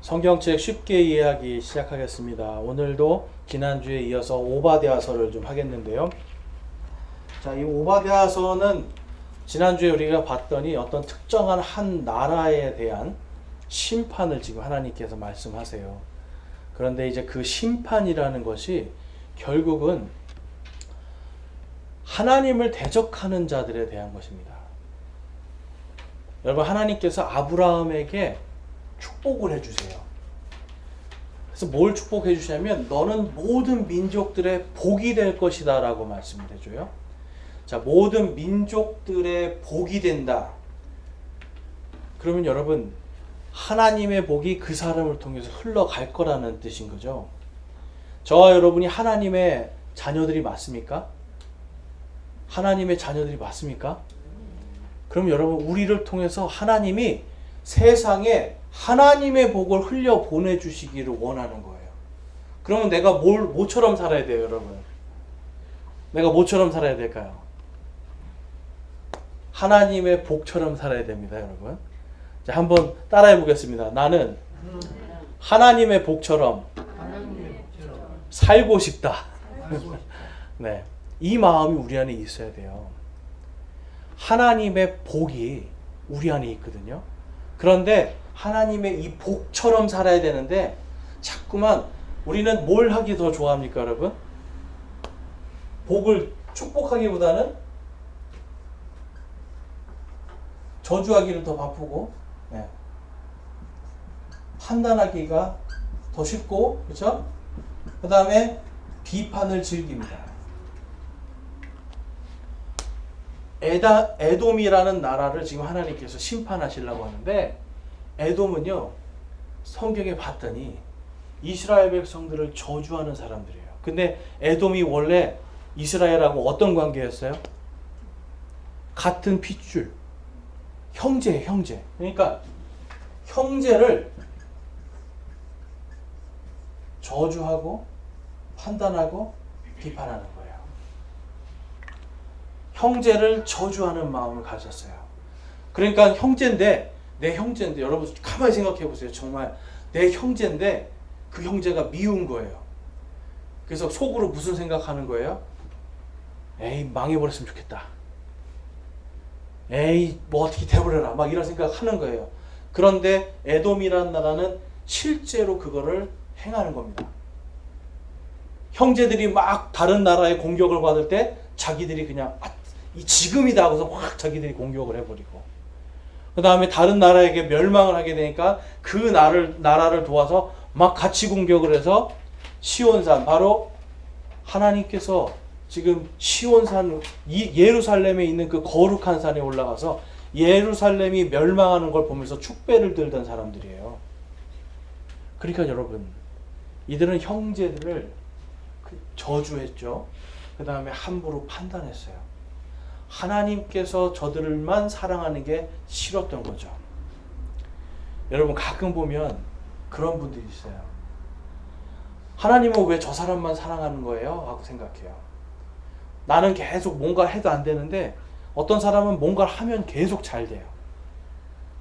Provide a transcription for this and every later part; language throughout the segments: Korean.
성경책 쉽게 이해하기 시작하겠습니다. 오늘도 지난주에 이어서 오바댜서를 좀 하겠는데요. 자, 이 오바댜서는 지난주에 우리가 봤더니 어떤 특정한 한 나라에 대한 심판을 지금 하나님께서 말씀하세요. 그런데 이제 그 심판이라는 것이 결국은 하나님을 대적하는 자들에 대한 것입니다. 여러분, 하나님께서 아브라함에게 축복을 해주세요. 그래서 뭘 축복해 주시냐면 너는 모든 민족들의 복이 될 것이다 라고 말씀을 해줘요. 자, 모든 민족들의 복이 된다. 그러면 여러분, 하나님의 복이 그 사람을 통해서 흘러갈 거라는 뜻인 거죠. 저와 여러분이 하나님의 자녀들이 맞습니까? 하나님의 자녀들이 맞습니까? 그럼 여러분, 우리를 통해서 하나님이 세상에 하나님의 복을 흘려 보내주시기를 원하는 거예요. 그러면 내가 뭐처럼 살아야 돼요, 여러분? 내가 뭐처럼 살아야 될까요? 하나님의 복처럼 살아야 됩니다, 여러분. 자, 한번 따라해 보겠습니다. 나는 하나님의 복처럼 살고 싶다. 네, 이 마음이 우리 안에 있어야 돼요. 하나님의 복이 우리 안에 있거든요. 그런데 하나님의 이 복처럼 살아야 되는데 자꾸만 우리는 뭘 하기 더 좋아합니까, 여러분? 복을 축복하기보다는 저주하기를 더 바쁘고, 네, 판단하기가 더 쉽고, 그렇죠? 그 다음에 비판을 즐깁니다. 에돔이라는 나라를 지금 하나님께서 심판하시려고 하는데, 에돔은요, 성경에 봤더니 이스라엘 백성들을 저주하는 사람들이에요. 근데 에돔이 원래 이스라엘하고 어떤 관계였어요? 같은 핏줄, 형제. 그러니까 형제를 저주하고 판단하고 비판하는 거예요. 형제를 저주하는 마음을 가졌어요. 그러니까 내 형제인데 여러분 가만히 생각해 보세요. 정말 내 형제인데 그 형제가 미운 거예요. 그래서 속으로 무슨 생각하는 거예요? 에이, 망해버렸으면 좋겠다. 에이, 뭐 어떻게 돼버려라. 막 이런 생각하는 거예요. 그런데 에돔이라는 나라는 실제로 그거를 행하는 겁니다. 형제들이 막 다른 나라의 공격을 받을 때 자기들이 그냥 이 지금이다 하고서 확 자기들이 공격을 해버리고, 그 다음에 다른 나라에게 멸망을 하게 되니까 그 나라를 도와서 막 같이 공격을 해서 시온산, 바로 하나님께서 지금 시온산, 예루살렘에 있는 그 거룩한 산에 올라가서 예루살렘이 멸망하는 걸 보면서 축배를 들던 사람들이에요. 그러니까 여러분, 이들은 형제들을 저주했죠. 그 다음에 함부로 판단했어요. 하나님께서 저들만 사랑하는 게 싫었던 거죠. 여러분, 가끔 보면 그런 분들이 있어요. 하나님은 왜 저 사람만 사랑하는 거예요? 하고 생각해요. 나는 계속 뭔가 해도 안 되는데 어떤 사람은 뭔가를 하면 계속 잘 돼요.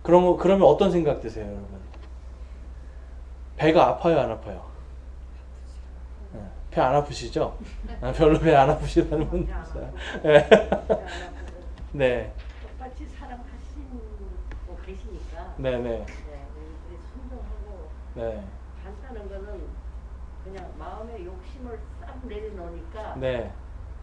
그러면 어떤 생각 드세요, 여러분? 배가 아파요, 안 아파요? 배 안 아프시죠? 별로 배 안 아프시다는 분 있어요. 네. 똑같이 사랑하시고 계시니까. 네네. 네, 우리 순종하고. 네. 간다는 거는 그냥 마음의 욕심을 싹 내려놓으니까. 네.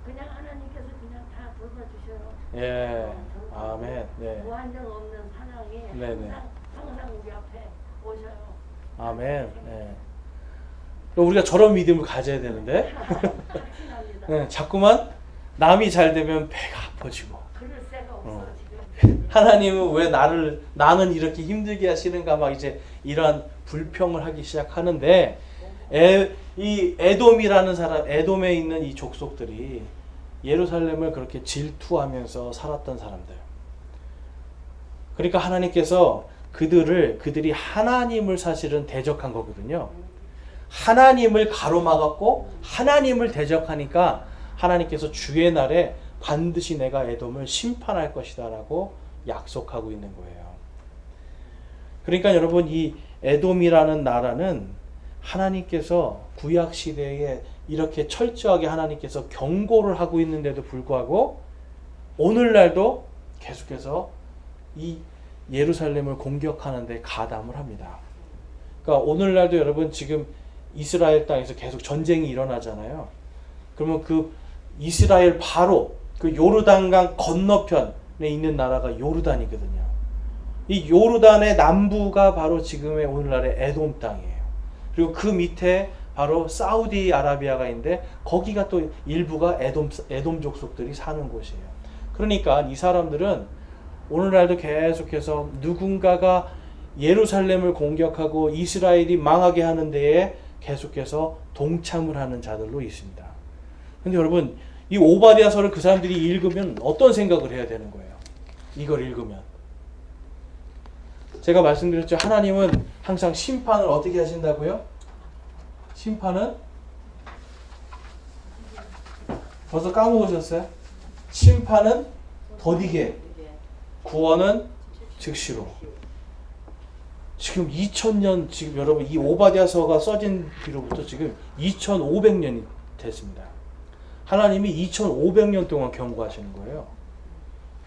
그냥 하나님께서 그냥 다 돌봐주셔요. 예. 아멘. 네. 무한정 없는 사랑이 네네. 항상 우리 앞에 오셔요. 아멘. 네. 우리가 저런 믿음을 가져야 되는데 네, 자꾸만 남이 잘 되면 배가 아파지고, 그럴 새가 없어 지금. 하나님은 왜 나는 이렇게 힘들게 하시는가, 막 이제 이러한 불평을 하기 시작하는데, 이 에돔이라는 사람, 에돔에 있는 이 족속들이 예루살렘을 그렇게 질투하면서 살았던 사람들. 그러니까 하나님께서 그들이 하나님을 사실은 대적한 거거든요. 하나님을 가로막았고 하나님을 대적하니까 하나님께서 주의 날에 반드시 내가 에돔을 심판할 것이다 라고 약속하고 있는 거예요. 그러니까 여러분, 이 에돔이라는 나라는 하나님께서 구약 시대에 이렇게 철저하게 하나님께서 경고를 하고 있는데도 불구하고 오늘날도 계속해서 이 예루살렘을 공격하는데 가담을 합니다. 그러니까 오늘날도 여러분 지금 이스라엘 땅에서 계속 전쟁이 일어나잖아요. 그러면 그 이스라엘 바로 그 요르단강 건너편에 있는 나라가 요르단이거든요. 이 요르단의 남부가 바로 지금의 오늘날의 에돔 땅이에요. 그리고 그 밑에 바로 사우디아라비아가 있는데 거기가 또 일부가 에돔 족속들이 사는 곳이에요. 그러니까 이 사람들은 오늘날도 계속해서 누군가가 예루살렘을 공격하고 이스라엘이 망하게 하는 데에 계속해서 동참을 하는 자들로 있습니다. 근데 여러분 이 오바댜서를 그 사람들이 읽으면 어떤 생각을 해야 되는 거예요? 이걸 읽으면 제가 말씀드렸죠. 하나님은 항상 심판을 어떻게 하신다고요? 심판은 벌써 까먹으셨어요? 심판은 더디게, 구원은 즉시로. 지금 2000년 지금 여러분 이 오바댜서가 써진 뒤로부터 지금 2500년이 됐습니다. 하나님이 2500년 동안 경고하시는 거예요.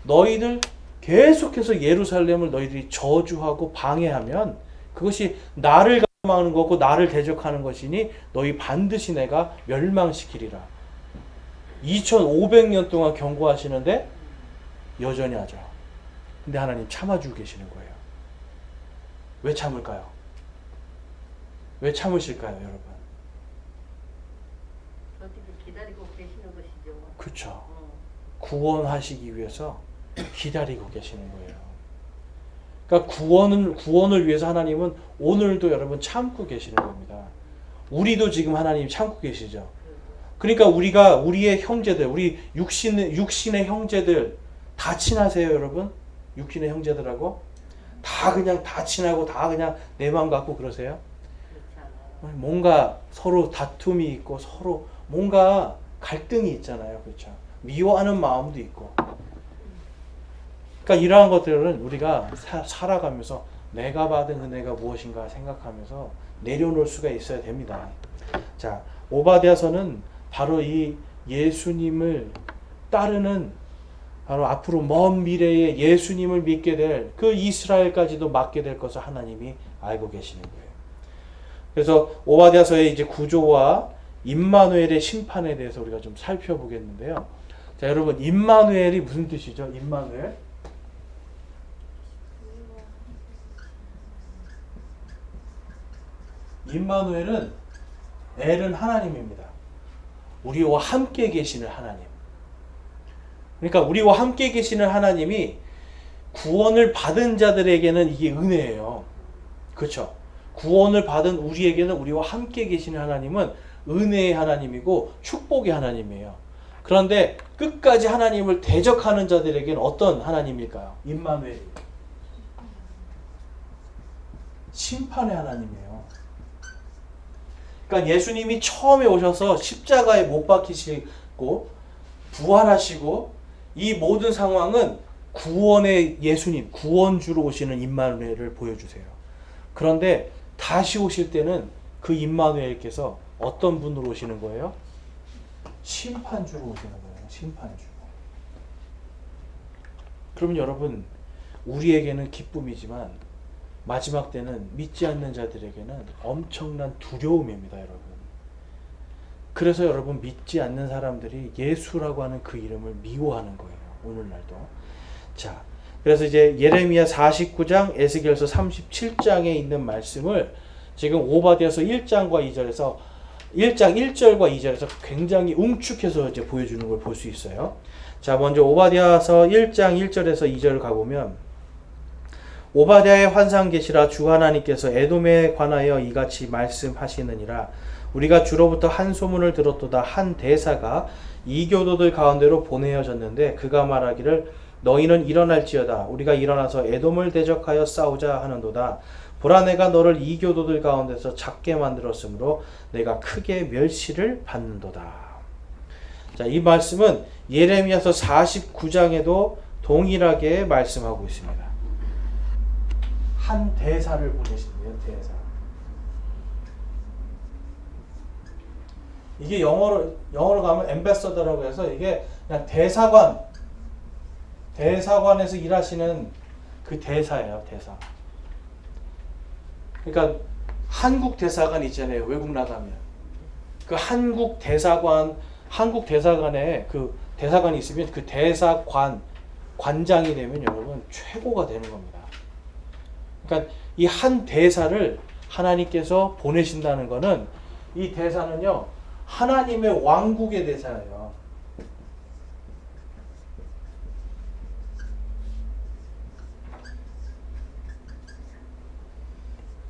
너희들 계속해서 예루살렘을 너희들이 저주하고 방해하면 그것이 나를 가망하는 거고 나를 대적하는 것이니 너희 반드시 내가 멸망시키리라. 2500년 동안 경고하시는데 여전히 하죠. 근데 하나님 참아주고 계시는 거예요. 왜 참을까요? 왜 참으실까요, 여러분? 어떻게 기다리고 계시는 것이죠. 그렇죠. 구원하시기 위해서 기다리고 계시는 거예요. 그러니까 구원을 위해서 하나님은 오늘도 여러분 참고 계시는 겁니다. 우리도 지금 하나님 참고 계시죠. 그러니까 우리가 우리의 형제들, 우리 육신의 형제들 다 친하세요, 여러분? 육신의 형제들하고 다 그냥 다 친하고 다 그냥 내 마음 갖고 그러세요? 뭔가 서로 다툼이 있고 서로 뭔가 갈등이 있잖아요, 그렇죠? 미워하는 마음도 있고. 그러니까 이러한 것들은 우리가 살아가면서 내가 받은 은혜가 무엇인가 생각하면서 내려놓을 수가 있어야 됩니다. 자, 오바댜서는 바로 이 예수님을 따르는 바로 앞으로 먼 미래에 예수님을 믿게 될 그 이스라엘까지도 맡게 될 것을 하나님이 알고 계시는 거예요. 그래서 오바댜서의 이제 구조와 임마누엘의 심판에 대해서 우리가 좀 살펴보겠는데요. 자, 여러분 임마누엘이 무슨 뜻이죠? 임마누엘? 임마누엘은 엘은 하나님입니다. 우리와 함께 계시는 하나님. 그러니까 우리와 함께 계시는 하나님이 구원을 받은 자들에게는 이게 은혜예요. 그렇죠? 구원을 받은 우리에게는 우리와 함께 계시는 하나님은 은혜의 하나님이고 축복의 하나님이에요. 그런데 끝까지 하나님을 대적하는 자들에게는 어떤 하나님일까요? 임마누엘이 심판의 하나님이에요. 그러니까 예수님이 처음에 오셔서 십자가에 못 박히시고 부활하시고 이 모든 상황은 구원의 예수님, 구원주로 오시는 임마누엘을 보여주세요. 그런데 다시 오실 때는 그 임마누엘께서 어떤 분으로 오시는 거예요? 심판주로 오시는 거예요. 심판주. 그러면 여러분 우리에게는 기쁨이지만 마지막 때는 믿지 않는 자들에게는 엄청난 두려움입니다, 여러분. 그래서 여러분 믿지 않는 사람들이 예수라고 하는 그 이름을 미워하는 거예요. 오늘날도. 자, 그래서 이제 예레미야 49장, 에스겔서 37장에 있는 말씀을 지금 오바댜서 1장과 2절에서 1장 1절과 2절에서 굉장히 웅축해서 이제 보여주는 걸 볼 수 있어요. 자, 먼저 오바댜서 1장 1절에서 2절을 가보면 오바댜의 환상 계시라 주 하나님께서 에돔에 관하여 이같이 말씀하시느니라. 우리가 주로부터 한 소문을 들었도다. 한 대사가 이교도들 가운데로 보내어졌는데 그가 말하기를 너희는 일어날지어다. 우리가 일어나서 에돔을 대적하여 싸우자 하는도다. 보라 내가 너를 이교도들 가운데서 작게 만들었으므로 내가 크게 멸시를 받는도다. 자, 이 말씀은 예레미야서 49장에도 동일하게 말씀하고 있습니다. 한 대사를 보내신대요. 대사. 이게 영어로 가면 엠베서더라고 해서 이게 그냥 대사관에서 일하시는 그 대사예요. 대사. 그러니까 한국 대사관 있잖아요. 외국 나가면 그 한국 대사관에 그 대사관이 있으면 그 관장이 되면 여러분 최고가 되는 겁니다. 그러니까 이 한 대사를 하나님께서 보내신다는 것은 이 대사는요 하나님의 왕국의 대사예요.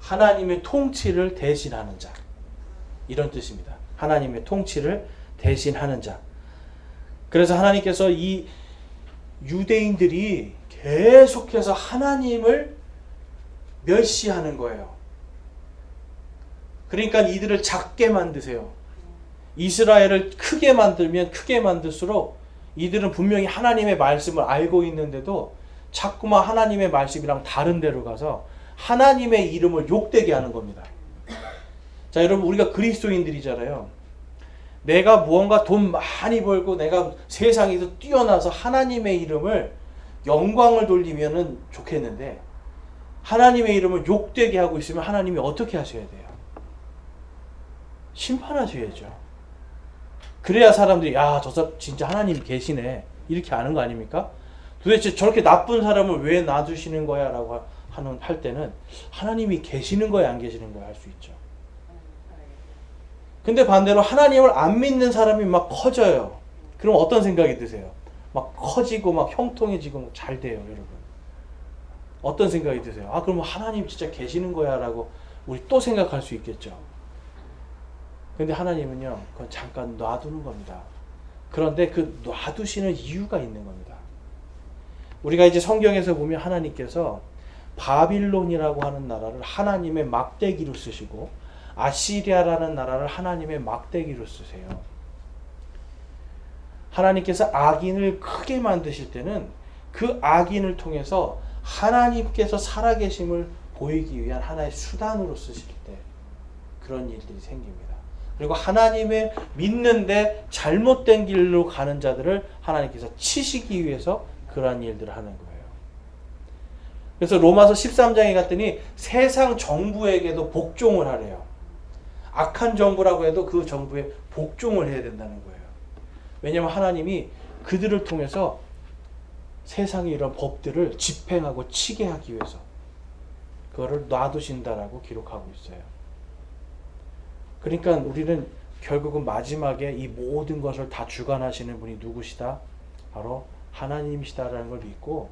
하나님의 통치를 대신하는 자, 이런 뜻입니다. 하나님의 통치를 대신하는 자. 그래서 하나님께서 이 유대인들이 계속해서 하나님을 멸시하는 거예요. 그러니까 이들을 작게 만드세요. 이스라엘을 크게 만들면 크게 만들수록 이들은 분명히 하나님의 말씀을 알고 있는데도 자꾸만 하나님의 말씀이랑 다른 데로 가서 하나님의 이름을 욕되게 하는 겁니다. 자, 여러분, 우리가 그리스도인들이잖아요. 내가 무언가 돈 많이 벌고 내가 세상에서 뛰어나서 하나님의 이름을 영광을 돌리면은 좋겠는데 하나님의 이름을 욕되게 하고 있으면 하나님이 어떻게 하셔야 돼요? 심판하셔야죠. 그래야 사람들이 야, 저 사람 진짜 하나님 계시네 이렇게 아는 거 아닙니까? 도대체 저렇게 나쁜 사람을 왜 놔두시는 거야? 라고 할 때는 하나님이 계시는 거야 안 계시는 거야 할 수 있죠. 근데 반대로 하나님을 안 믿는 사람이 막 커져요. 그럼 어떤 생각이 드세요? 막 커지고 막 형통해지고 잘 돼요, 여러분. 어떤 생각이 드세요? 아, 그럼 하나님 진짜 계시는 거야 라고 우리 또 생각할 수 있겠죠. 근데 하나님은요, 그건 잠깐 놔두는 겁니다. 그런데 그 놔두시는 이유가 있는 겁니다. 우리가 이제 성경에서 보면 하나님께서 바빌론이라고 하는 나라를 하나님의 막대기로 쓰시고 아시리아라는 나라를 하나님의 막대기로 쓰세요. 하나님께서 악인을 크게 만드실 때는 그 악인을 통해서 하나님께서 살아계심을 보이기 위한 하나의 수단으로 쓰실 때 그런 일들이 생깁니다. 그리고 하나님의 믿는데 잘못된 길로 가는 자들을 하나님께서 치시기 위해서 그러한 일들을 하는 거예요. 그래서 로마서 13장에 갔더니 세상 정부에게도 복종을 하래요. 악한 정부라고 해도 그 정부에 복종을 해야 된다는 거예요. 왜냐하면 하나님이 그들을 통해서 세상의 이런 법들을 집행하고 치게 하기 위해서 그거를 놔두신다라고 기록하고 있어요. 그러니까 우리는 결국은 마지막에 이 모든 것을 다 주관하시는 분이 누구시다? 바로 하나님이시다라는 걸 믿고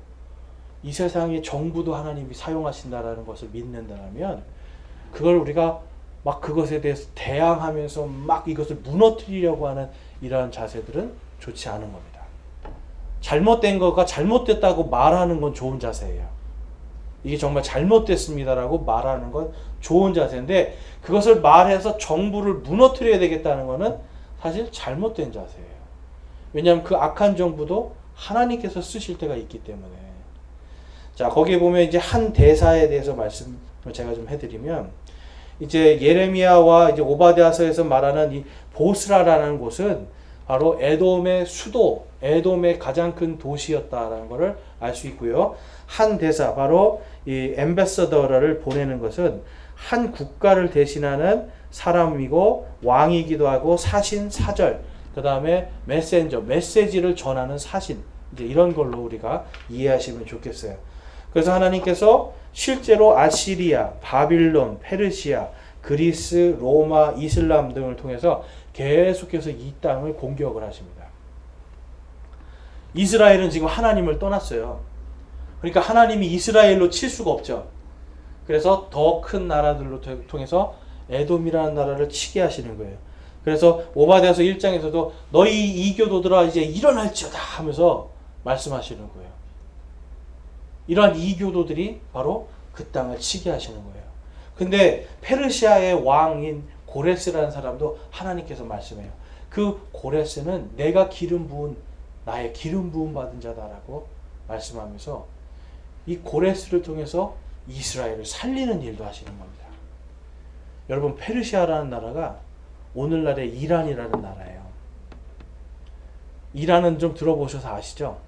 이 세상의 정부도 하나님이 사용하신다라는 것을 믿는다면 그걸 우리가 막 그것에 대해서 대항하면서 막 이것을 무너뜨리려고 하는 이러한 자세들은 좋지 않은 겁니다. 잘못된 거가 잘못됐다고 말하는 건 좋은 자세예요. 이게 정말 잘못됐습니다라고 말하는 건 좋은 자세인데 그것을 말해서 정부를 무너뜨려야 되겠다는 것은 사실 잘못된 자세예요. 왜냐하면 그 악한 정부도 하나님께서 쓰실 때가 있기 때문에. 자, 거기에 보면 이제 한 대사에 대해서 말씀을 제가 좀 해드리면 이제 예레미야와 이제 오바댜서에서 말하는 이 보스라라는 곳은 바로 에돔의 수도, 에돔의 가장 큰 도시였다라는 것을 알 수 있고요. 한 대사, 바로 이 엠베서더를 보내는 것은 한 국가를 대신하는 사람이고 왕이기도 하고 사신, 사절, 그 다음에 메신저, 메시지를 전하는 사신, 이제 이런 걸로 우리가 이해하시면 좋겠어요. 그래서 하나님께서 실제로 아시리아, 바빌론, 페르시아, 그리스, 로마, 이슬람 등을 통해서 계속해서 이 땅을 공격을 하십니다. 이스라엘은 지금 하나님을 떠났어요. 그러니까 하나님이 이스라엘로 칠 수가 없죠. 그래서 더 큰 나라들로 통해서 에돔이라는 나라를 치게 하시는 거예요. 그래서 오바댜서 1장에서도 너희 이교도들아 이제 일어날지어다 하면서 말씀하시는 거예요. 이러한 이교도들이 바로 그 땅을 치게 하시는 거예요. 근데 페르시아의 왕인 고레스라는 사람도 하나님께서 말씀해요. 그 고레스는 내가 기름 부은 나의 기름 부음 받은 자다라고 말씀하면서 이 고레스를 통해서 이스라엘을 살리는 일도 하시는 겁니다. 여러분, 페르시아라는 나라가 오늘날의 이란이라는 나라예요. 이란은 좀 들어보셔서 아시죠?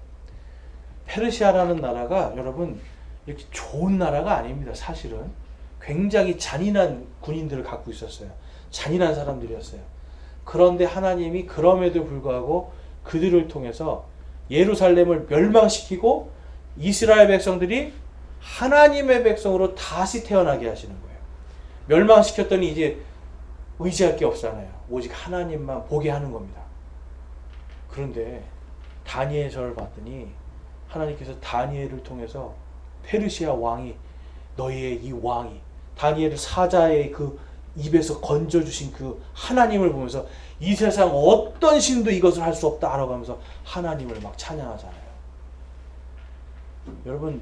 페르시아라는 나라가 여러분 이렇게 좋은 나라가 아닙니다. 사실은 굉장히 잔인한 군인들을 갖고 있었어요. 잔인한 사람들이었어요. 그런데 하나님이 그럼에도 불구하고 그들을 통해서 예루살렘을 멸망시키고 이스라엘 백성들이 하나님의 백성으로 다시 태어나게 하시는 거예요. 멸망시켰더니 이제 의지할 게 없잖아요. 오직 하나님만 보게 하는 겁니다. 그런데 다니엘서를 봤더니 하나님께서 다니엘을 통해서 페르시아 왕이, 너희의 이 왕이, 다니엘을 사자의 그 입에서 건져주신 그 하나님을 보면서 이 세상 어떤 신도 이것을 할 수 없다 알아가면서 하나님을 막 찬양하잖아요. 여러분,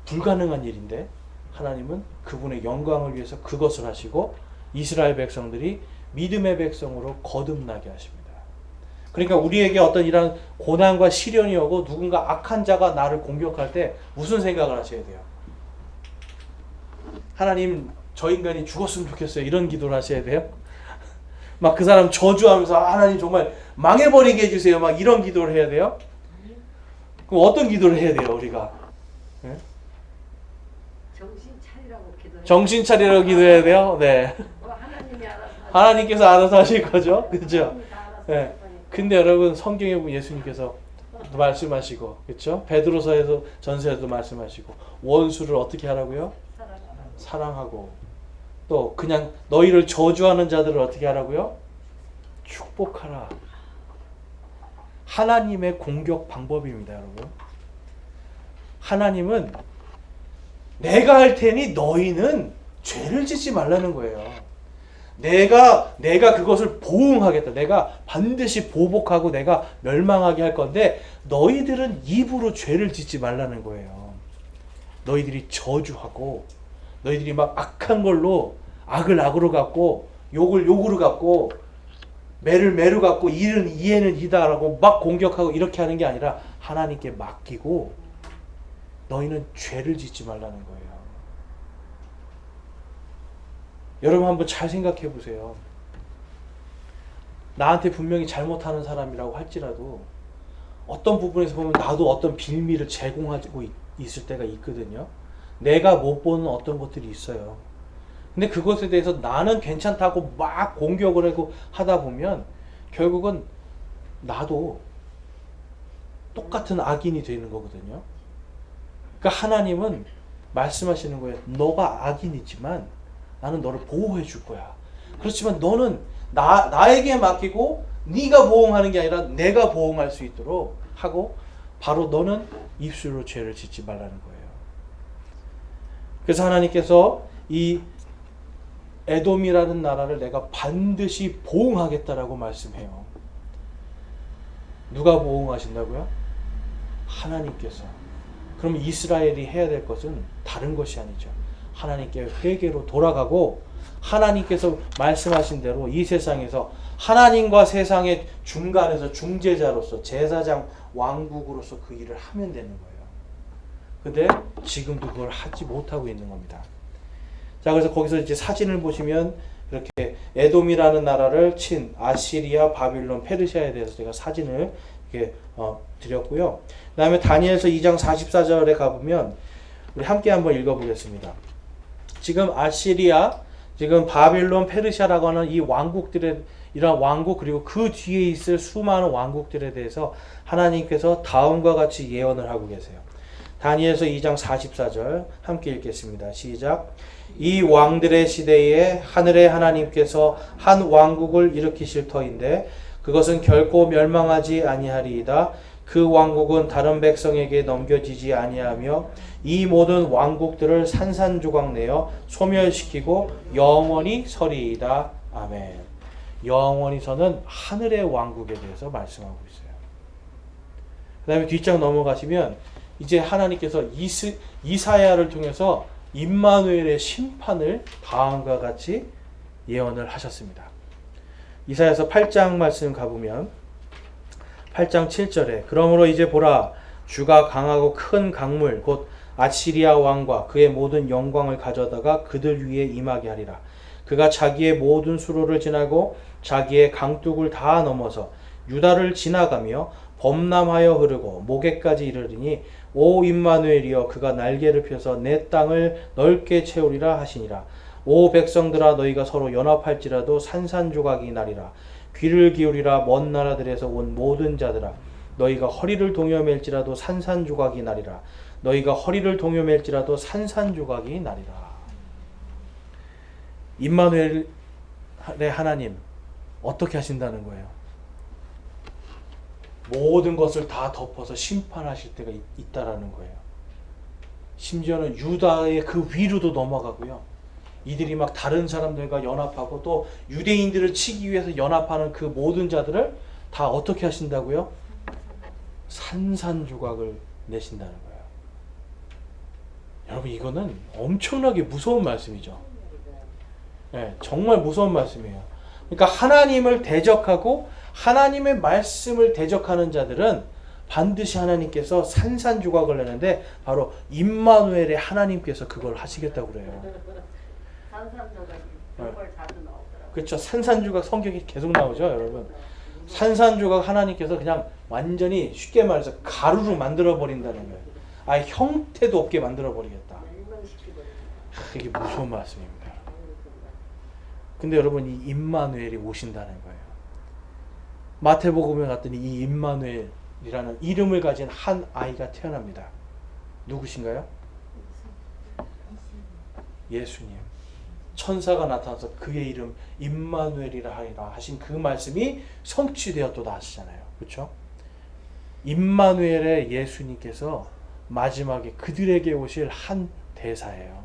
불가능한 일인데 하나님은 그분의 영광을 위해서 그것을 하시고 이스라엘 백성들이 믿음의 백성으로 거듭나게 하십니다. 그러니까 우리에게 어떤 이런 고난과 시련이 오고 누군가 악한 자가 나를 공격할 때 무슨 생각을 하셔야 돼요? 하나님, 저 인간이 죽었으면 좋겠어요. 이런 기도를 하셔야 돼요. 막 그 사람 저주하면서 하나님 정말 망해버리게 해주세요. 막 이런 기도를 해야 돼요. 그럼 어떤 기도를 해야 돼요, 우리가? 네? 정신 차리라고 기도해. 정신 차리라고 기도해야 돼요. 네. 하나님이 알아서 하나님께서 알아서 하실 거죠. 그렇죠? 하나님이 다 알아서 네. 할 거니까. 근데 여러분, 성경에 보면 예수님께서 말씀하시고, 그렇죠? 베드로서에서 전서에도 말씀하시고, 원수를 어떻게 하라고요? 사랑하고, 또 그냥 너희를 저주하는 자들을 어떻게 하라고요? 축복하라. 하나님의 공격 방법입니다, 여러분. 하나님은 내가 할 테니 너희는 죄를 짓지 말라는 거예요. 내가 그것을 보응하겠다. 내가 반드시 보복하고 내가 멸망하게 할 건데 너희들은 입으로 죄를 짓지 말라는 거예요. 너희들이 저주하고 너희들이 막 악한 걸로 악을 악으로 갚고 욕을 욕으로 갚고 매를 매로 갚고 이는 이에는 이다라고 막 공격하고 이렇게 하는 게 아니라 하나님께 맡기고 너희는 죄를 짓지 말라는 거예요. 여러분 한번 잘 생각해 보세요. 나한테 분명히 잘못하는 사람이라고 할지라도 어떤 부분에서 보면 나도 어떤 빌미를 제공하고 있을 때가 있거든요. 내가 못 보는 어떤 것들이 있어요. 근데 그것에 대해서 나는 괜찮다고 막 공격을 하고 하다 보면 결국은 나도 똑같은 악인이 되는 거거든요. 그러니까 하나님은 말씀하시는 거예요. 너가 악인이지만 나는 너를 보호해 줄 거야. 그렇지만 너는 나에게 맡기고 네가 보응하는 게 아니라 내가 보응할 수 있도록 하고 바로 너는 입술로 죄를 짓지 말라는 거예요. 그래서 하나님께서 이 에돔이라는 나라를 내가 반드시 보응하겠다라고 말씀해요. 누가 보응하신다고요? 하나님께서. 그럼 이스라엘이 해야 될 것은 다른 것이 아니죠. 하나님께 회개로 돌아가고 하나님께서 말씀하신 대로 이 세상에서 하나님과 세상의 중간에서 중재자로서 제사장 왕국으로서 그 일을 하면 되는 거예요. 근데 지금도 그걸 하지 못하고 있는 겁니다. 자, 그래서 거기서 이제 사진을 보시면 이렇게 에돔이라는 나라를 친 아시리아, 바빌론, 페르시아에 대해서 제가 사진을 이렇게 드렸고요. 그 다음에 다니엘서 2장 44절에 가보면 우리 함께 한번 읽어보겠습니다. 지금 아시리아, 지금 바빌론, 페르시아라고 하는 이 왕국들의 이런 왕국 그리고 그 뒤에 있을 수많은 왕국들에 대해서 하나님께서 다음과 같이 예언을 하고 계세요. 다니엘서 2장 44절 함께 읽겠습니다. 시작. 이 왕들의 시대에 하늘의 하나님께서 한 왕국을 일으키실 터인데 그것은 결코 멸망하지 아니하리이다. 그 왕국은 다른 백성에게 넘겨지지 아니하며 이 모든 왕국들을 산산조각 내어 소멸시키고 영원히 서리이다. 아멘. 영원히 서는 하늘의 왕국에 대해서 말씀하고 있어요. 그 다음에 뒷장 넘어가시면 이제 하나님께서 이사야를 통해서 임마누엘의 심판을 다음과 같이 예언을 하셨습니다. 이사야서 8장 말씀 가보면 8장 7절에 그러므로 이제 보라 주가 강하고 큰 강물 곧 아시리아 왕과 그의 모든 영광을 가져다가 그들 위에 임하게 하리라. 그가 자기의 모든 수로를 지나고 자기의 강둑을 다 넘어서 유다를 지나가며 범람하여 흐르고 모개까지 이르리니 오 임마누엘이여 그가 날개를 펴서 내 땅을 넓게 채우리라 하시니라. 오 백성들아 너희가 서로 연합할지라도 산산조각이 나리라. 귀를 기울이라 먼 나라들에서 온 모든 자들아 너희가 허리를 동여맬지라도 산산조각이 나리라. 너희가 허리를 동여맬지라도 산산조각이 나리라. 임마누엘의 하나님 어떻게 하신다는 거예요? 모든 것을 다 덮어서 심판하실 때가 있다라는 거예요. 심지어는 유다의 그 위로도 넘어가고요. 이들이 막 다른 사람들과 연합하고 또 유대인들을 치기 위해서 연합하는 그 모든 자들을 다 어떻게 하신다고요? 산산조각을 내신다는 거예요. 여러분 이거는 엄청나게 무서운 말씀이죠. 네, 정말 무서운 말씀이에요. 그러니까 하나님을 대적하고 하나님의 말씀을 대적하는 자들은 반드시 하나님께서 산산조각을 내는데 바로 임마누엘의 하나님께서 그걸 하시겠다고 그래요. 산산조각이 그런 걸 자주 나오더라고요. 그렇죠. 산산조각 성경에 계속 나오죠, 여러분. 산산조각 하나님께서 그냥 완전히 쉽게 말해서 가루로 만들어 버린다는 거예요. 아예 형태도 없게 만들어 버리겠다. 이게 무서운 말씀입니다. 근데 여러분 이 임마누엘이 오신다는 거예요. 마태복음에 갔더니 이 임마누엘이라는 이름을 가진 한 아이가 태어납니다. 누구신가요? 예수님. 천사가 나타나서 그의 이름 임마누엘이라 하리라 하신 그 말씀이 성취되었도다 하시잖아요. 그렇죠? 임마누엘의 예수님께서 마지막에 그들에게 오실 한 대사예요.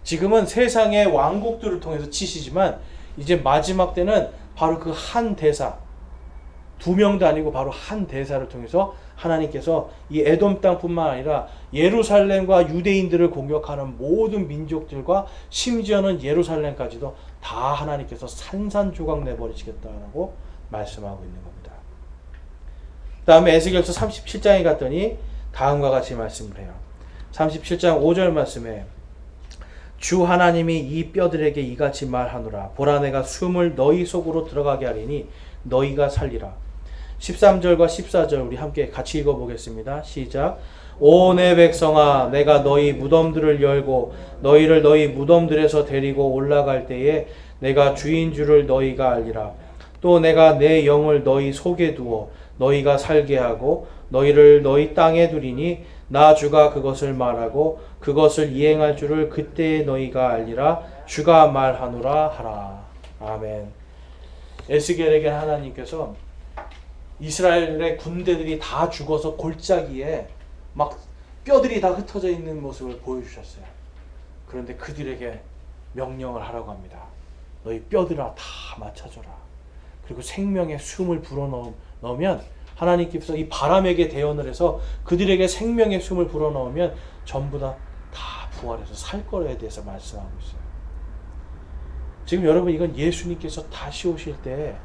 지금은 세상의 왕국들을 통해서 치시지만 이제 마지막 때는 바로 그 한 대사, 두 명도 아니고 바로 한 대사를 통해서 하나님께서 이 에돔 땅뿐만 아니라 예루살렘과 유대인들을 공격하는 모든 민족들과 심지어는 예루살렘까지도 다 하나님께서 산산조각 내버리시겠다고 말씀하고 있는 겁니다. 그 다음에 에스겔서 37장에 갔더니 다음과 같이 말씀을 해요. 37장 5절 말씀에 주 하나님이 이 뼈들에게 이같이 말하노라. 보라 내가 숨을 너희 속으로 들어가게 하리니 너희가 살리라. 13절과 14절 우리 함께 같이 읽어보겠습니다. 시작. 오 내 백성아 내가 너희 무덤들을 열고 너희를 너희 무덤들에서 데리고 올라갈 때에 내가 주인 줄을 너희가 알리라. 또 내가 내 영을 너희 속에 두어 너희가 살게 하고 너희를 너희 땅에 두리니 나 주가 그것을 말하고 그것을 이행할 줄을 그때에 너희가 알리라. 주가 말하노라 하라. 아멘. 에스겔에게 하나님께서 이스라엘의 군대들이 다 죽어서 골짜기에 막 뼈들이 다 흩어져 있는 모습을 보여주셨어요. 그런데 그들에게 명령을 하라고 합니다. 너희 뼈들아 다 맞춰줘라. 그리고 생명의 숨을 불어넣으면 하나님께서 이 바람에게 대언을 해서 그들에게 생명의 숨을 불어넣으면 전부 다 부활해서 살 거에 대해서 말씀하고 있어요. 지금 여러분 이건 예수님께서 다시 오실 때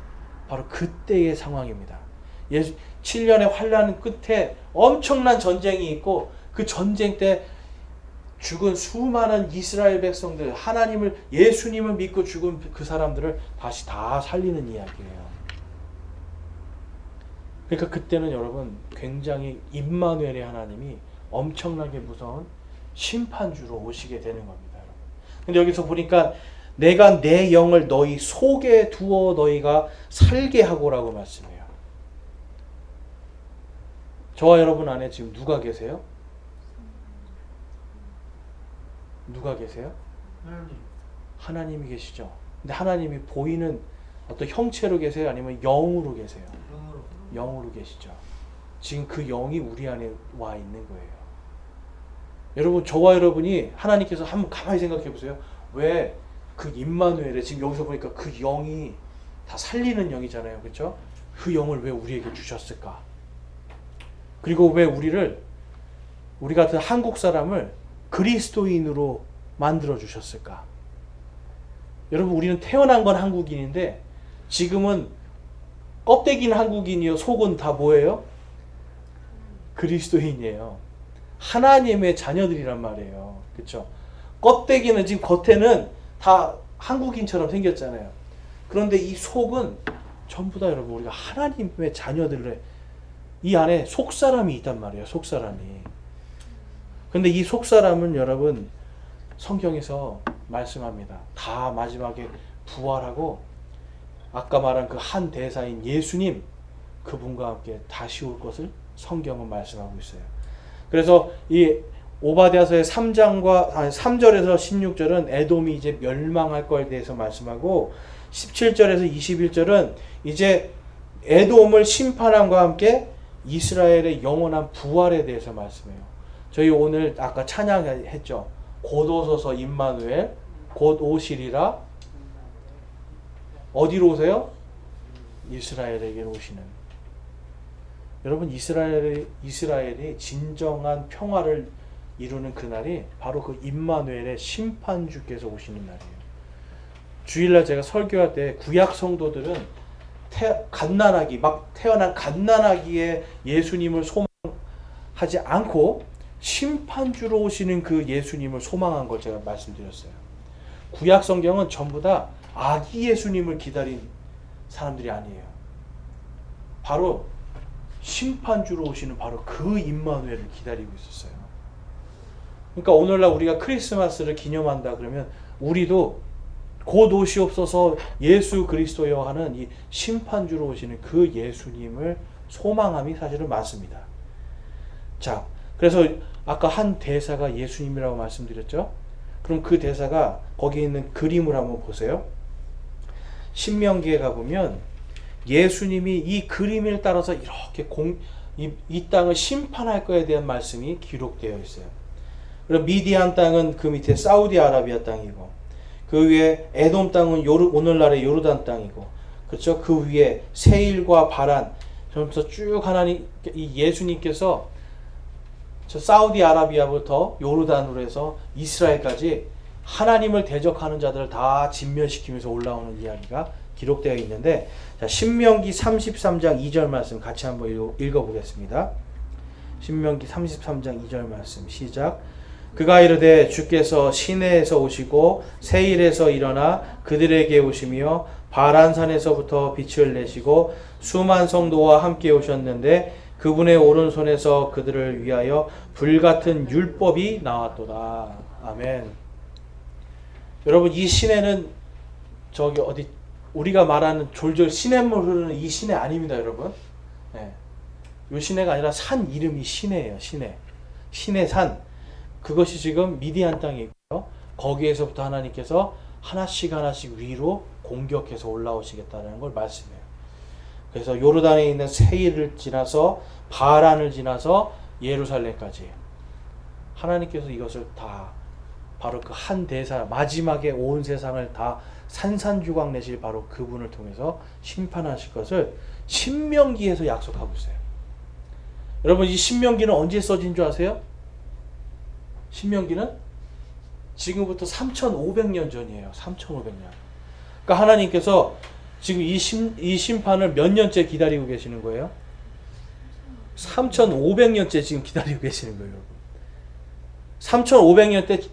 바로 그때의 상황입니다. 7년의 환난 끝에 엄청난 전쟁이 있고 그 전쟁 때 죽은 수많은 이스라엘 백성들, 하나님을 예수님을 믿고 죽은 그 사람들을 다시 다 살리는 이야기예요. 그러니까 그때는 여러분 굉장히 임마누엘의 하나님이 엄청나게 무서운 심판주로 오시게 되는 겁니다. 근데 여기서 보니까 내가 내 영을 너희 속에 두어 너희가 살게 하고라고 말씀해요. 저와 여러분 안에 지금 누가 계세요? 누가 계세요? 하나님이 계시죠. 근데 하나님이 보이는 어떤 형체로 계세요? 아니면 영으로 계세요? 영으로 계시죠. 지금 그 영이 우리 안에 와 있는 거예요. 여러분 저와 여러분이 하나님께서 한번 가만히 생각해 보세요. 왜 그 임마누엘에 지금 여기서 보니까 그 영이 다 살리는 영이잖아요. 그렇죠? 그 영을 왜 우리에게 주셨을까? 그리고 왜 우리 같은 한국 사람을 그리스도인으로 만들어 주셨을까? 여러분 우리는 태어난 건 한국인인데 지금은 껍데기는 한국인이요 속은 다 뭐예요? 그리스도인이에요. 하나님의 자녀들이란 말이에요. 그렇죠? 껍데기는 지금 겉에는 다 한국인처럼 생겼잖아요. 그런데 이 속은 전부 다 여러분 우리가 하나님의 자녀들의 이 안에 속사람이 있단 말이에요. 속사람이. 근데 이 속사람은 여러분 성경에서 말씀합니다. 다 마지막에 부활하고 아까 말한 그 한 대사인 예수님 그분과 함께 다시 올 것을 성경은 말씀하고 있어요. 그래서 이 오바댜서의 3절에서 16절은 에돔이 이제 멸망할 거에 대해서 말씀하고 17절에서 21절은 이제 에돔을 심판함과 함께 이스라엘의 영원한 부활에 대해서 말씀해요. 저희 오늘 아까 찬양했죠. 곧 오소서 임마누엘 곧 오시리라. 어디로 오세요? 이스라엘에게 오시는. 여러분 이스라엘이 진정한 평화를 이루는 그날이 바로 그 임마누엘의 심판주께서 오시는 날이에요. 주일날 제가 설교할 때 구약 성도들은 갓난아기 막 태어난 갓난아기의 예수님을 소망하지 않고 심판주로 오시는 그 예수님을 소망한 걸 제가 말씀드렸어요. 구약 성경은 전부 다 아기 예수님을 기다린 사람들이 아니에요. 바로 심판주로 오시는 바로 그 임마누엘을 기다리고 있었어요. 그러니까 오늘날 우리가 크리스마스를 기념한다 그러면 우리도 곧 오시옵소서 예수 그리스도여 하는 이 심판주로 오시는 그 예수님을 소망함이 사실은 맞습니다. 자, 그래서 아까 한 대사가 예수님이라고 말씀드렸죠. 그럼 그 대사가 거기에 있는 그림을 한번 보세요. 신명기에 가보면 예수님이 이 그림을 따라서 이렇게 이 땅을 심판할 거에 대한 말씀이 기록되어 있어요. 그리고 미디안 땅은 그 밑에 사우디아라비아 땅이고 그 위에 에돔 땅은 오늘날의 요르단 땅이고 그렇죠? 그 위에 세일과 바란 그러면서 쭉 하나님 이 예수님께서 저 사우디아라비아부터 요르단으로 해서 이스라엘까지 하나님을 대적하는 자들을 다 진멸시키면서 올라오는 이야기가 기록되어 있는데 자, 신명기 33장 2절 말씀 같이 한번 읽어보겠습니다. 신명기 33장 2절 말씀 시작. 그가 이르되 주께서 시내에서 오시고 세일에서 일어나 그들에게 오시며 바란산에서부터 빛을 내시고 수만 성도와 함께 오셨는데 그분의 오른손에서 그들을 위하여 불같은 율법이 나왔도다. 아멘. 여러분 이 시내는 저기 어디 우리가 말하는 졸졸 시냇물 흐르는 이 시내 아닙니다, 여러분. 네. 이 시내가 아니라 산 이름이 시내예요. 시내 산. 그것이 지금 미디안 땅에 있고요. 거기에서부터 하나님께서 하나씩 위로 공격해서 올라오시겠다는 걸 말씀해요. 그래서 요르단에 있는 세일을 지나서 바란을 지나서 예루살렘까지 하나님께서 이것을 다 바로 그 한 대사 마지막에 온 세상을 다 산산조각 내실 바로 그분을 통해서 심판하실 것을 신명기에서 약속하고 있어요. 여러분 이 신명기는 언제 써진 줄 아세요? 신명기는 지금부터 3,500년 전이에요. 3,500년. 그러니까 하나님께서 지금 이 심판을 몇 년째 기다리고 계시는 거예요? 3,500년째 지금 기다리고 계시는 거예요, 여러분.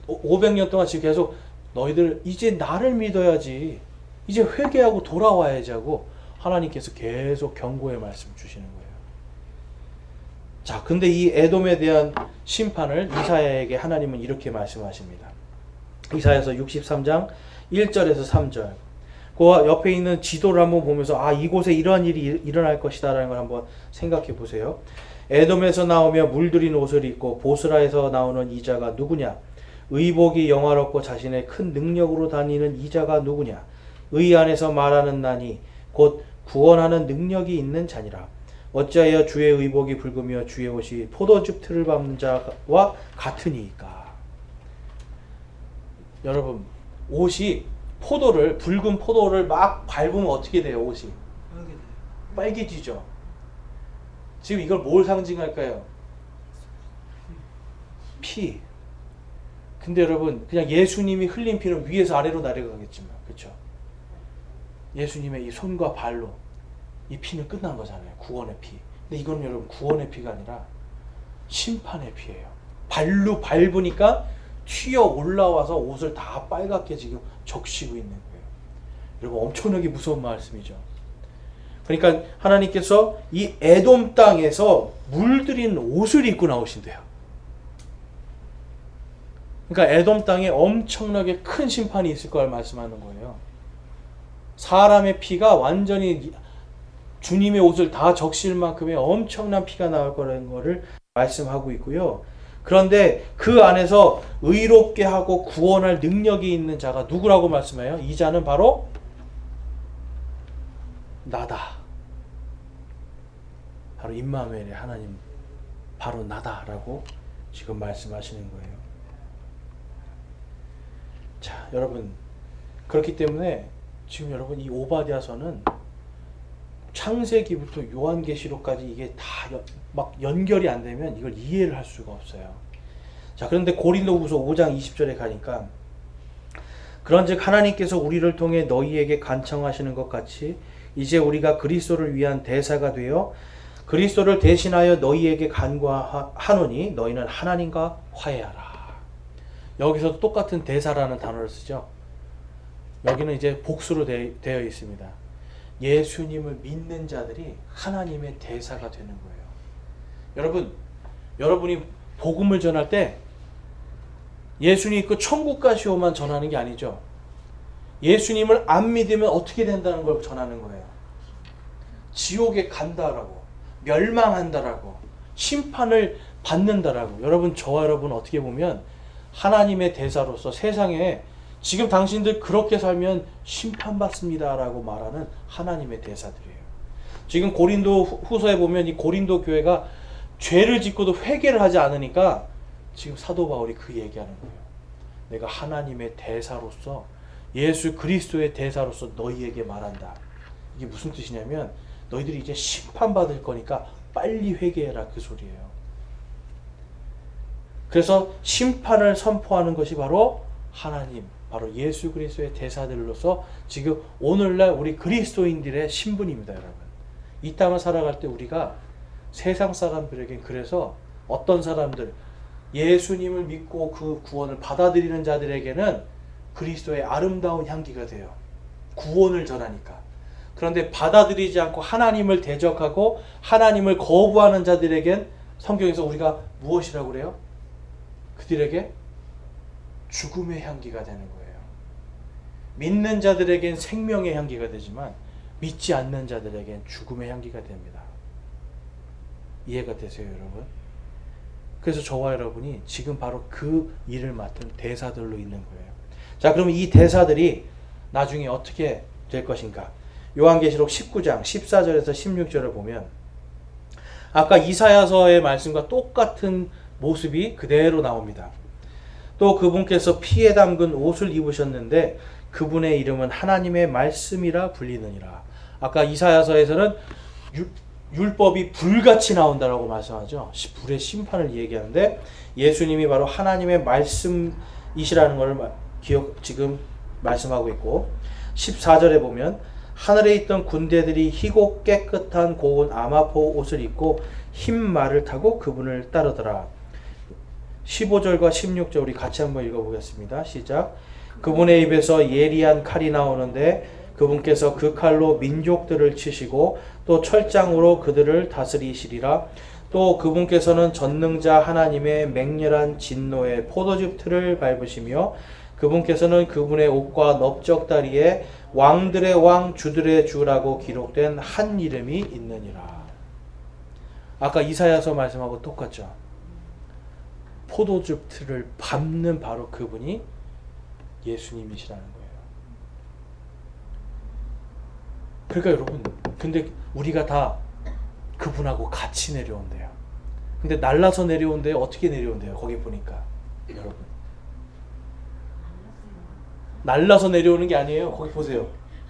500년 동안 지금 계속 너희들 이제 나를 믿어야지. 이제 회개하고 돌아와야지 하고 하나님께서 계속 경고의 말씀 주시는 거예요. 자, 근데 이 에돔에 대한 심판을 이사야에게 하나님은 이렇게 말씀하십니다. 이사야서 63장 1절에서 3절. 그 옆에 있는 지도를 한번 보면서 아, 이곳에 이러한 일이 일어날 것이다 라는 걸 한번 생각해 보세요. 에돔에서 나오며 물들인 옷을 입고 보스라에서 나오는 이자가 누구냐? 의복이 영화롭고 자신의 큰 능력으로 다니는 이자가 누구냐? 의 안에서 말하는 나니 곧 구원하는 능력이 있는 자니라. 어찌하여 주의 의복이 붉으며 주의 옷이 포도즙 틀을 밟는 자와 같으니까. 여러분 옷이 붉은 포도를 막 밟으면 어떻게 돼요? 옷이 빨개지죠. 지금 이걸 뭘 상징할까요? 피. 근데 여러분 그냥 예수님이 흘린 피는 위에서 아래로 내려가겠지만 그렇죠? 예수님의 이 손과 발로 이 피는 끝난 거잖아요. 구원의 피. 근데 이건 여러분 구원의 피가 아니라 심판의 피예요. 발로 밟으니까 튀어 올라와서 옷을 다 빨갛게 지금 적시고 있는 거예요. 여러분 엄청나게 무서운 말씀이죠. 그러니까 하나님께서 이 에돔 땅에서 물들인 옷을 입고 나오신대요. 그러니까 에돔 땅에 엄청나게 큰 심판이 있을 걸 말씀하는 거예요. 사람의 피가 완전히 주님의 옷을 다 적실 만큼의 엄청난 피가 나올 거라는 것을 말씀하고 있고요. 그런데 그 안에서 의롭게 하고 구원할 능력이 있는 자가 누구라고 말씀해요? 이 자는 바로 나다. 바로 임마누엘의 하나님, 바로 나다라고 지금 말씀하시는 거예요. 자, 여러분, 그렇기 때문에 지금 여러분 이 오바댜서는 창세기부터 요한계시록까지 이게 다 막 연결이 안 되면 이걸 이해를 할 수가 없어요. 자, 그런데 고린도후서 5장 20절에 가니까 그런즉 하나님께서 우리를 통해 너희에게 간청하시는 것 같이 이제 우리가 그리스도를 위한 대사가 되어 그리스도를 대신하여 너희에게 간구하노니 너희는 하나님과 화해하라. 여기서도 똑같은 대사라는 단어를 쓰죠. 여기는 이제 복수로 되어 있습니다. 예수님을 믿는 자들이 하나님의 대사가 되는 거예요. 여러분이 복음을 전할 때 예수님 있고 천국 가시오만 전하는 게 아니죠. 예수님을 안 믿으면 어떻게 된다는 걸 전하는 거예요. 지옥에 간다라고, 멸망한다라고, 심판을 받는다라고. 여러분, 저와 여러분 어떻게 보면 하나님의 대사로서 세상에 지금 당신들 그렇게 살면 심판받습니다라고 말하는 하나님의 대사들이에요. 지금 고린도 후서에 보면 이 고린도 교회가 죄를 짓고도 회개를 하지 않으니까 지금 사도 바울이 그 얘기하는 거예요. 내가 하나님의 대사로서 예수 그리스도의 대사로서 너희에게 말한다. 이게 무슨 뜻이냐면 너희들이 이제 심판받을 거니까 빨리 회개해라, 그 소리예요. 그래서 심판을 선포하는 것이 바로 하나님, 바로 예수 그리스도의 대사들로서 지금 오늘날 우리 그리스도인들의 신분입니다. 여러분, 이 땅을 살아갈 때 우리가 세상 사람들에겐, 그래서 어떤 사람들, 예수님을 믿고 그 구원을 받아들이는 자들에게는 그리스도의 아름다운 향기가 돼요. 구원을 전하니까. 그런데 받아들이지 않고 하나님을 대적하고 하나님을 거부하는 자들에겐 성경에서 우리가 무엇이라고 그래요? 그들에게 죽음의 향기가 되는 거예요. 믿는 자들에겐 생명의 향기가 되지만 믿지 않는 자들에겐 죽음의 향기가 됩니다. 이해가 되세요, 여러분? 그래서 저와 여러분이 지금 바로 그 일을 맡은 대사들로 있는 거예요. 자, 그럼 이 대사들이 나중에 어떻게 될 것인가? 요한계시록 19장 14절에서 16절을 보면 아까 이사야서의 말씀과 똑같은 모습이 그대로 나옵니다. 또 그분께서 피에 담근 옷을 입으셨는데 그분의 이름은 하나님의 말씀이라 불리느니라. 아까 이사야서에서는 율법이 불같이 나온다라고 말씀하죠. 불의 심판을 얘기하는데 예수님이 바로 하나님의 말씀이시라는 것을 지금 말씀하고 있고, 14절에 보면 하늘에 있던 군대들이 희고 깨끗한 고운 아마포 옷을 입고 흰 말을 타고 그분을 따르더라. 15절과 16절 우리 같이 한번 읽어보겠습니다. 시작. 그분의 입에서 예리한 칼이 나오는데 그분께서 그 칼로 민족들을 치시고 또 철장으로 그들을 다스리시리라. 또 그분께서는 전능자 하나님의 맹렬한 진노의 포도즙 틀을 밟으시며 그분께서는 그분의 옷과 넓적다리에 왕들의 왕 주들의 주라고 기록된 한 이름이 있느니라. 아까 이사야서 말씀하고 똑같죠. 포도즙 틀을 밟는 바로 그분이 예수님이시라는 거예요. 그러니까 여러분, 근데 우리가 다 그분하고 같이 내려온대요. 근데 날라서 내려온대요? 어떻게 내려온대요? 거기 보니까 여러분, 날라서 내려오는 게 아니에요. 거기 보세요.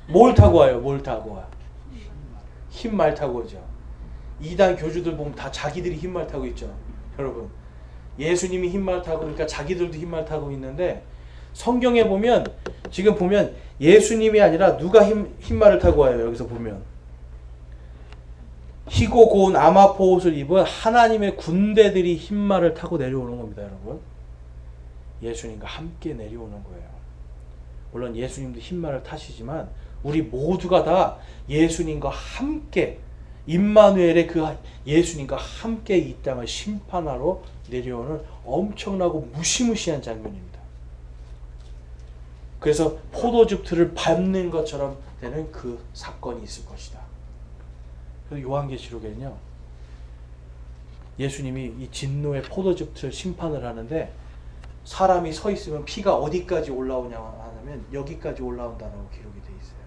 뭘 타고 와요? 뭘 타고 와? 흰 말 타고 오죠. 이단 교주들 보면 다 자기들이 흰 말 타고 있죠. 여러분, 예수님이 흰 말 타고, 그러니까 자기들도 흰 말 타고 있는데 성경에 보면, 지금 보면 예수님이 아니라 누가 흰 말을 타고 와요? 여기서 보면 희고 고운 아마포 옷을 입은 하나님의 군대들이 흰말을 타고 내려오는 겁니다, 여러분. 예수님과 함께 내려오는 거예요. 물론 예수님도 흰말을 타시지만 우리 모두가 다 예수님과 함께, 임마누엘의 그 예수님과 함께 이 땅을 심판하러 내려오는 엄청나고 무시무시한 장면입니다. 그래서 포도즙 틀을 밟는 것처럼 되는 그 사건이 있을 것이다. 그래서 요한계시록에는요, 예수님이 이 진노의 포도즙 틀 심판을 하는데 사람이 서 있으면 피가 어디까지 올라오냐 하면 여기까지 올라온다라고 기록이 되어 있어요.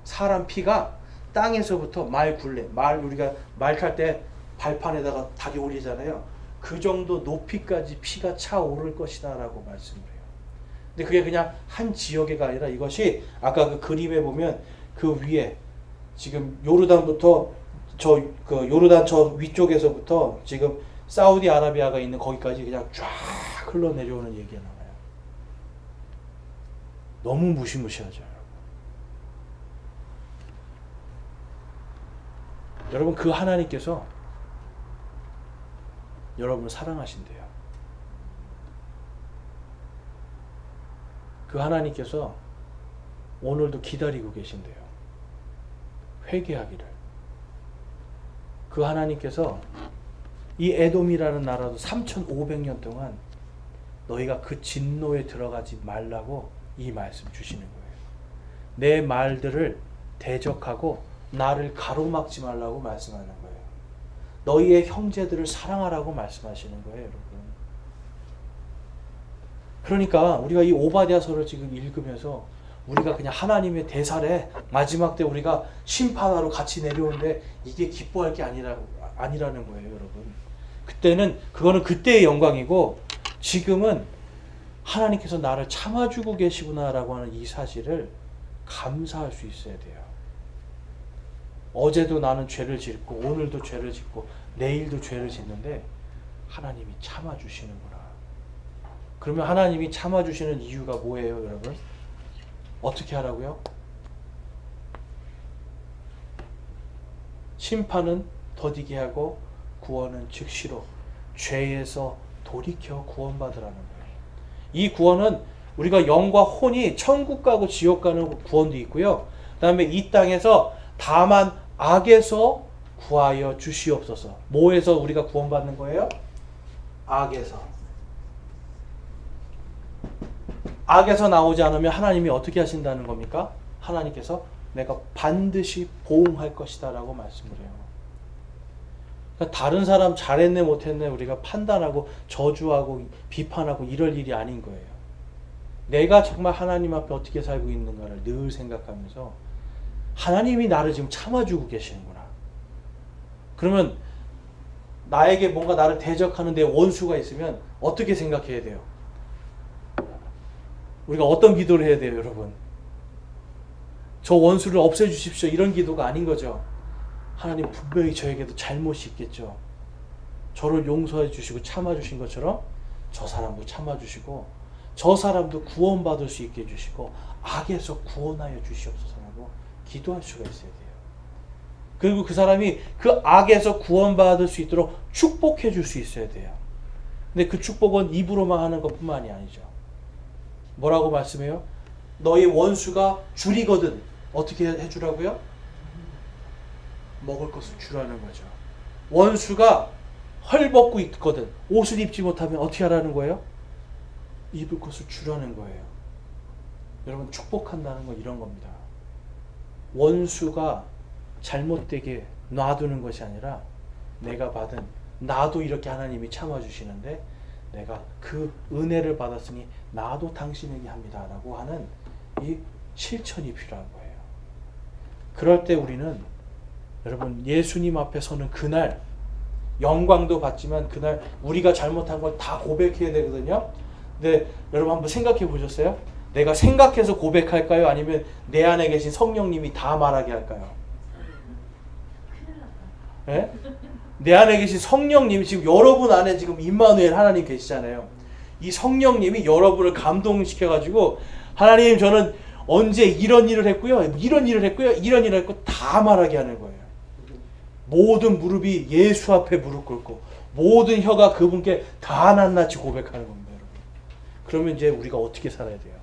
사람 피가 땅에서부터 말 굴레, 우리가 말 탈 때 발판에다가 다리 올리잖아요. 그 정도 높이까지 피가 차오를 것이다 라고 말씀을 해요. 근데 그게 그냥 한 지역에가 아니라 이것이 아까 그 그림에 보면 그 위에 지금 요르단부터 그 요르단 저 위쪽에서부터 지금 사우디아라비아가 있는 거기까지 그냥 쫙 흘러내려오는 얘기가 나와요. 너무 무시무시하죠. 여러분, 그 하나님께서 여러분을 사랑하신대요. 그 하나님께서 오늘도 기다리고 계신대요. 회개하기를. 그 하나님께서 이 에돔이라는 나라도 3,500년 동안 너희가 그 진노에 들어가지 말라고 이 말씀 주시는 거예요. 내 말들을 대적하고 나를 가로막지 말라고 말씀하는 거예요. 너희의 형제들을 사랑하라고 말씀하시는 거예요, 여러분. 그러니까 우리가 이 오바댜서를 지금 읽으면서 우리가 그냥 하나님의 대살에 마지막 때 우리가 심판하러 같이 내려오는데 이게 기뻐할 게 아니라는 거예요, 여러분. 그거는 그때의 영광이고 지금은 하나님께서 나를 참아주고 계시구나라고 하는 이 사실을 감사할 수 있어야 돼요. 어제도 나는 죄를 짓고 오늘도 죄를 짓고 내일도 죄를 짓는데 하나님이 참아주시는구나. 그러면 하나님이 참아주시는 이유가 뭐예요, 여러분? 어떻게 하라고요? 심판은 더디게 하고 구원은 즉시로 죄에서 돌이켜 구원받으라는 거예요. 이 구원은 우리가 영과 혼이 천국 가고 지옥 가는 구원도 있고요. 그 다음에 이 땅에서 다만 악에서 구하여 주시옵소서. 뭐에서 우리가 구원받는 거예요? 악에서. 악에서 나오지 않으면 하나님이 어떻게 하신다는 겁니까? 하나님께서 내가 반드시 보응할 것이다 라고 말씀을 해요. 그러니까 다른 사람 잘했네 못했네 우리가 판단하고 저주하고 비판하고 이럴 일이 아닌 거예요. 내가 정말 하나님 앞에 어떻게 살고 있는가를 늘 생각하면서 하나님이 나를 지금 참아주고 계시는구나. 그러면 나에게 뭔가 나를 대적하는 데 원수가 있으면 어떻게 생각해야 돼요? 우리가 어떤 기도를 해야 돼요, 여러분? 저 원수를 없애주십시오. 이런 기도가 아닌 거죠. 하나님 분명히 저에게도 잘못이 있겠죠. 저를 용서해 주시고 참아주신 것처럼 저 사람도 참아주시고 저 사람도 구원받을 수 있게 해주시고 악에서 구원하여 주시옵소서라고 기도할 수가 있어야 돼요. 그리고 그 사람이 그 악에서 구원받을 수 있도록 축복해 줄 수 있어야 돼요. 근데 그 축복은 입으로만 하는 것뿐만이 아니죠. 뭐라고 말씀해요? 너희 원수가 줄이거든 어떻게 해주라고요? 먹을 것을 주라는 거죠. 원수가 헐벗고 있거든 옷을 입지 못하면 어떻게 하라는 거예요? 입을 것을 주라는 거예요. 여러분, 축복한다는 건 이런 겁니다. 원수가 잘못되게 놔두는 것이 아니라 내가 받은, 나도 이렇게 하나님이 참아주시는데 내가 그 은혜를 받았으니 나도 당신에게 합니다 라고 하는 이 실천이 필요한 거예요. 그럴 때 우리는 여러분 예수님 앞에 서는 그날 영광도 받지만 그날 우리가 잘못한 걸 다 고백해야 되거든요. 근데 여러분 한번 생각해 보셨어요? 내가 생각해서 고백할까요? 아니면 내 안에 계신 성령님이 다 말하게 할까요? 네? 내 안에 계신 성령님이 지금 여러분 안에 지금 임마누엘 하나님 계시잖아요. 이 성령님이 여러분을 감동시켜가지고 하나님 저는 언제 이런 일을 했고요. 이런 일을 했고요. 이런 일을 했고 다 말하게 하는 거예요. 모든 무릎이 예수 앞에 무릎 꿇고 모든 혀가 그분께 다 낱낱이 고백하는 겁니다, 여러분. 그러면 이제 우리가 어떻게 살아야 돼요?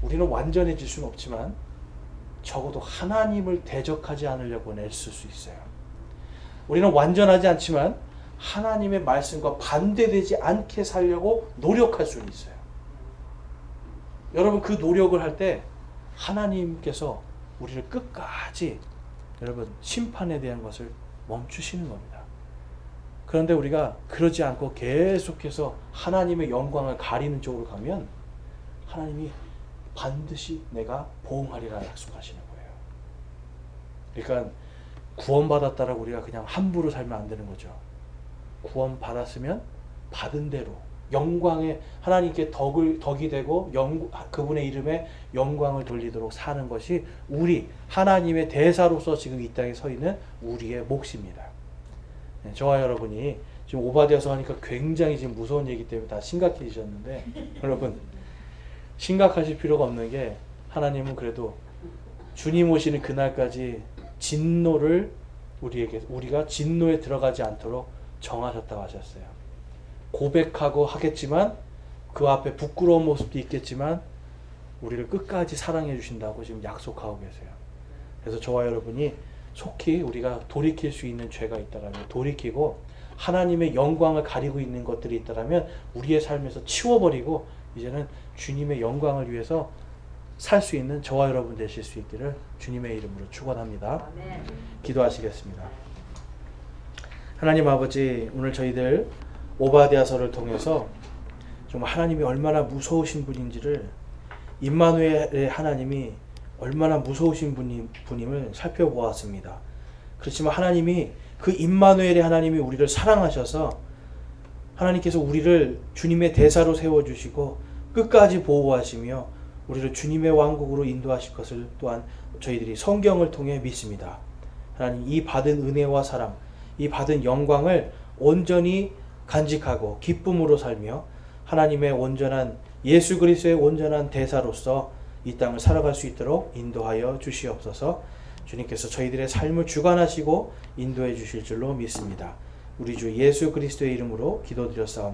우리는 완전해질 수는 없지만 적어도 하나님을 대적하지 않으려고 애쓸 수 있어요. 우리는 완전하지 않지만 하나님의 말씀과 반대되지 않게 살려고 노력할 수는 있어요. 여러분, 그 노력을 할 때 하나님께서 우리를 끝까지 여러분 심판에 대한 것을 멈추시는 겁니다. 그런데 우리가 그러지 않고 계속해서 하나님의 영광을 가리는 쪽으로 가면 하나님이 반드시 내가 보응하리라 약속하시는 거예요. 그러니까 구원받았다라고 우리가 그냥 함부로 살면 안 되는 거죠. 구원받았으면 받은 대로 영광에 하나님께 덕이 되고 그분의 이름에 영광을 돌리도록 사는 것이 우리 하나님의 대사로서 지금 이 땅에 서 있는 우리의 몫입니다. 네, 저와 여러분이 지금 오바댜서 하니까 굉장히 지금 무서운 얘기 때문에 다 심각해지셨는데 여러분 심각하실 필요가 없는 게 하나님은 그래도 주님 오시는 그날까지 진노를 우리가 진노에 들어가지 않도록 정하셨다고 하셨어요. 고백하고 하겠지만 그 앞에 부끄러운 모습도 있겠지만 우리를 끝까지 사랑해 주신다고 지금 약속하고 계세요. 그래서 저와 여러분이 속히 우리가 돌이킬 수 있는 죄가 있다라면 돌이키고 하나님의 영광을 가리고 있는 것들이 있다라면 우리의 삶에서 치워버리고 이제는 주님의 영광을 위해서 살 수 있는 저와 여러분 되실 수 있기를 주님의 이름으로 축원합니다. 기도하시겠습니다. 하나님 아버지, 오늘 저희들 오바댜서를 통해서 정말 하나님이 얼마나 무서우신 분인지를 임마누엘의 하나님이 얼마나 무서우신 분임을 살펴보았습니다. 그렇지만 하나님이 그 임마누엘의 하나님이 우리를 사랑하셔서 하나님께서 우리를 주님의 대사로 세워주시고 끝까지 보호하시며 우리를 주님의 왕국으로 인도하실 것을 또한 저희들이 성경을 통해 믿습니다. 하나님, 이 받은 은혜와 사랑, 이 받은 영광을 온전히 간직하고 기쁨으로 살며 하나님의 온전한 예수 그리스도의 온전한 대사로서 이 땅을 살아갈 수 있도록 인도하여 주시옵소서. 주님께서 저희들의 삶을 주관하시고 인도해 주실 줄로 믿습니다. 우리 주 예수 그리스도의 이름으로 기도드렸사옵나이다.